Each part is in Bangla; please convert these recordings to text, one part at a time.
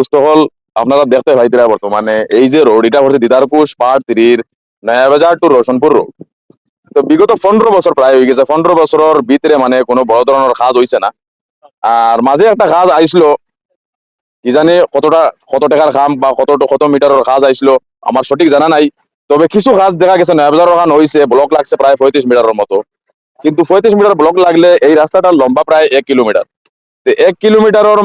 দুস্থ হল আপনারা দেখতে পাইতেরা বর্তমানে এই যে রোড এটা হচ্ছে দিদারকুশ পার্ট 3 নয়াবাজার টু রোশনপুর রোড। তো বিগত 15 বছর প্রায় হয়ে গেছে, 15 বছরের ভিতরে মানে কোনো বড় ধরনের কাজ হয়েছে না। আর মাঝে একটা কাজ আইসলো, কি জানি কত টাকার কাম বা কত মিটারের কাজ আইসলো আমার সঠিক জানা নাই। তবে কিছু কাজ দেখা গেছে নয়াবাজারের কাজ হয়েছে, ব্লক লাগছে প্রায় 35 মিটারের মতো। কিন্তু 35 মিটার ব্লক লাগলে এই রাস্তাটা লম্বা প্রায় 1 কিলোমিটার। 1 কিলোমিটারের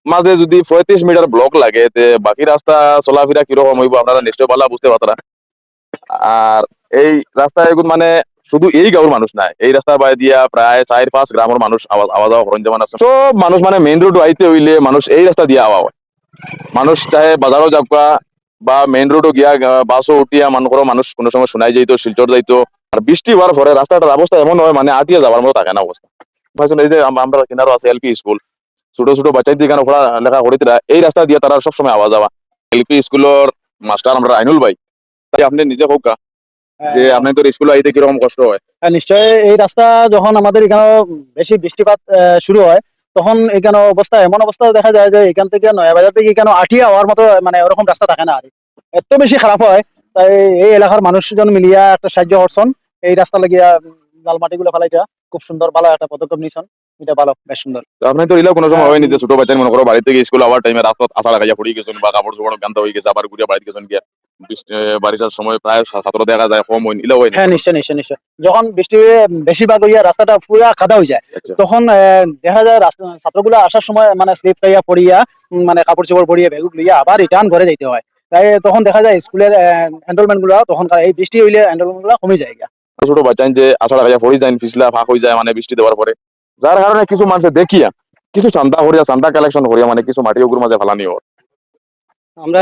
মাঝে যদি 35 মিটার ব্লক লাগে তে বাকি রাস্তা চলাফেরা কিরকম হইব আপনারা নিশ্চয় ভালো বুঝতে পারতারা। আর এই রাস্তায় মানে শুধু এই গাঁওর মানুষ না, এই রাস্তা বাই দিয়া প্রায় 4-5 গ্রামের মানুষ আওয়া যাওয়া করেন। যেমন সব মানুষ মানে মেইন রোড আইতে হইলে মানুষ এই রাস্তা দিয়ে আওয়া হয়। মানুষ চাহে বাজারও যাবকা বা মেইন রোডও গিয়া বাসও উঠিয়া মানুষ কোনো সময় শোনাই যাইতো, শিলচর যাইতো। আর বৃষ্টি হওয়ার পরে রাস্তাটার অবস্থা এমন হয় মানে আটিয়া যাওয়ার মতো থাকে না অবস্থা। ভাবছেন এই যে আমরা কিনারও আছে এলপি স্কুল, ছোট ছোট বাচ্চা দিয়ে পড়া লেখা করিতরা এই রাস্তা দিয়ে তারা সবসময় আওয়া যাওয়া। এলপি স্কুলের মাস্টার আমরা আইনুল ভাই, তাই আপনি নিজে হোক যে আপনি তোর স্কুলে আইতে কিরকম কষ্ট হয়। নিশ্চয়ই এই রাস্তা যখন আমাদের এখানে বেশি বৃষ্টিপাত শুরু হয় তখন এখানে এমন অবস্থা দেখা যায় যে এখান থেকে নয়াবাজার থেকে এখানে আটিয়া হওয়ার মতো মানে ওরকম রাস্তা থাকে না। আর এত বেশি খারাপ হয়, তাই এই এলাকার মানুষজন মিলিয়া একটা সাহায্য করছেন এই রাস্তা লাগিয়া লাল মাটি গুলো ফেলাইটা খুব সুন্দর ভালো একটা পদক্ষেপ নিয়েছেন। এটা ভালো, বেশ সুন্দর। আপনি তো এলাও কোনো সময় হয়নি যে ছোট বাচ্চা মনে করো বাড়ি থেকে স্কুল আওয়ার টাইমে রাস্তা আসা লাগাইয়া পড়ে গেছেন বা কাপড় চোপড় গান্ধা হয়ে গেছে, আবার ঘুরিয়া বাড়িতে গেছেন গিয়া বারিশার সময় প্রায় ছাত্র দেখা যায় কম হইনি এলাও হয়নি। হ্যাঁ নিশ্চয় নিশ্চয় নিশ্চয়। যখন বৃষ্টি বেশিরভাগ হইয়া রাস্তাটা পুরা কাদা হয়ে যায় তখন দেখা যায় ছাত্রগুলো আসার সময় মানে স্লিপ খাইয়া পড়িয়া মানে কাপড় চোপড় পরিয়া ব্যাগ লইয়া আবার রিটার্ন ঘরে যাইতে হয়। তাই তখন দেখা যায় স্কুলের এনরোলমেন্ট গুলো তখন এই বৃষ্টি হইলে এনরোলমেন্ট গুলো কমে যায়। ছোট বাচ্চা যে আসা লাগাইয়া পড়ে যায়, ফিসলা ফাঁক হয়ে যায় মানে বৃষ্টি দেওয়ার পরে, যার কারণে কিছু মানুষ দেখিয়া কিছু চান্দা কালেকশন করিয়া মানে কিছু মাটি ওগুর মাঝে ফালানি ওর আমরা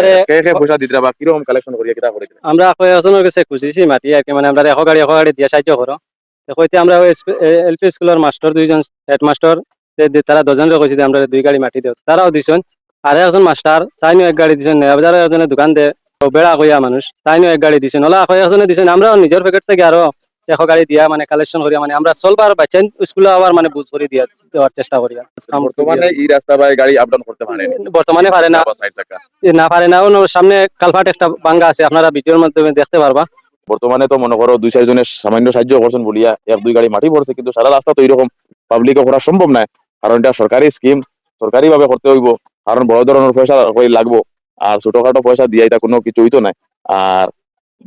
পয়সা দিতে বা কিরকম কালেকশন করিয়া কিরা করে আমরা কয়েকজনের কাছে খুঁজেছি মাটি আর কি, মানে আমরা এশ গাড়ি দিয়ে সাহায্য করো। হইতে আমরা এলপি স্কুলের মাস্টার দুইজন হেডমাস্টার তারা দুজনরে কইছি আমরা 2 গাড়ি মাটি দিও, তারাও দিছেন। আর একজন মাস্টার তাইনও 1 গাড়ি দিছেন। নয়াবাজারের একজনের দোকান দে বেড়া কইয়া মানুষ তাইনও 1 গাড়ি দিছেন। ওলা কয়েকজনে দিছেন। আমরা নিজের প্যাকেট থেকে আরো 100 গাড়ি দিয়া মানে কালেকশন করিয়া মানে আমরা চলবার বাচ্চা স্কুলে আবার মানে বুঝ করে দেওয়ার চেষ্টা করি। বর্তমানে এই রাস্তা বাই গাড়ি আপ ডাউন করতে পারে বর্তমানে পারে না, না পারে না। সামনে কালভার্ট একটা ভাঙ্গা আছে, আপনারা ভিডিওর মাধ্যমে দেখতে পারবা। বর্তমানে তো মনে করো 2-4 জনের সামান্য সাহায্য করছেন বলিয়া 1-2 গাড়ি মাটি পড়ছে, কিন্তু সারা রাস্তা তো এরকম পাবলিকে করা সম্ভব নয়, কারণ এটা সরকারি স্কিম, সরকারি ভাবে করতে হইব। কারণ বড় ধরনের পয়সা লাগবো, আর ছোটখাটো পয়সা দিয়ে এটা কোনো কিছু হইতো না। আর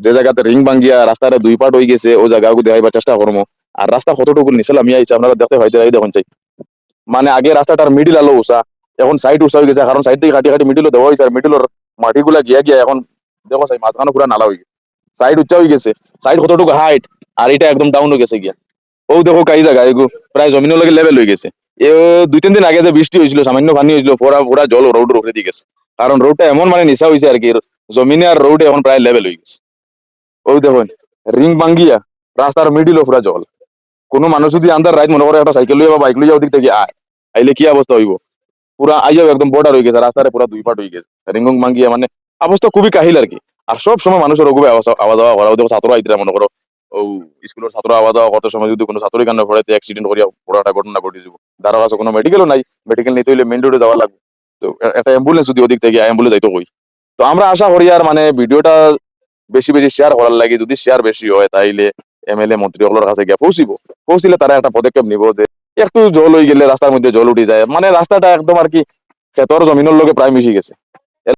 যে জায়গাতে রিং ভাঙ্গিয়া রাস্তার 2 পার্ট হয়ে গেছে ওই জায়গাকে দেখাইবার চেষ্টা করবো। আর রাস্তা কতটুকু নিচে নামিয়ে আইছে আপনারা দেখতে পাইতে দেখুন চাই। মানে আগে রাস্তাটার মিডিল আলো উঁচা, এখন সাইড উঁচা হয়ে গেছে, কারণ সাইড থেকে কাটি মিডিলও দেওয়া হয়েছে। আর মিডিলের মাটিগুলা গিয়া এখন দেখো চাই মাঝখানে পুরা নালা হয়ে গেছে, সাইড উচ্চা হয়ে গেছে। সাইড কতটুকু হাইট আর এটা একদম ডাউন হয়ে গেছে গিয়া। ও দেখো কাই জায়গা এগু প্রায় জমিনের লগে লেভেল হয়ে গেছে। এ 2-3 দিন আগে যে বৃষ্টি হয়েছিল সামান্য পানি হয়েছিল, পুরা জল রোড উপরে দিয়ে গেছে। কারণ রোডটা এমন মানে নিচা হয়েছে আর কি, জমিনে আর রোড এখন প্রায় লেভেল হয়ে গেছে। ওই দেখুন রিং ভাঙ্গিয়া রাস্তার মিডিল পুরা জল। কোনো মানুষ যদি আন্দার রাইত মনে করে একটা সাইকেল লইয়া বা বাইক লইয়া ওদিক থেকে আইলে কি অবস্থা হইব। পুরা আইয়াও একদম বর্ডার হয়ে গেছে, রাস্তায় পুরা 2 পার্ট হয়ে গেছে রিং ভাঙ্গিয়া। মানে অবস্থা খুবই কাহিল আর কি। আর সব সময় মানুষের ওগুবে আওয়া যাওয়া করা, ওদের ছাত্র আইতে মনে করো ও স্কুলের ছাত্র আওয়া যাওয়া করতে সময় যদি কোনো ছাত্রের কারণে পড়ে অ্যাক্সিডেন্ট করিয়া বড় একটা ঘটনা ঘটে যাব, তার কাছে কোনো মেডিকেলও নাই, মেডিকেল নিতে হইলে মেইন রোডে যাওয়া লাগবে। তো একটা অ্যাম্বুলেন্স যদি ওদিক থেকে অ্যাম্বুলেন্স যাইতো কই। তো আমরা আশা করি আর মানে ভিডিওটা বেশি শেয়ার করার লাগে, যদি শেয়ার বেশি হয় তাইলে এমএলএ মন্ত্রী সকলের কাছে গিয়ে পৌঁছিলে তারা একটা পদক্ষেপ নিব যে একটু জল হয়ে গেলে রাস্তার মধ্যে জল উঠে যায়, মানে রাস্তাটা একদম আর কি ক্ষেতর জমিনের লগে প্রায় মিশে গেছে।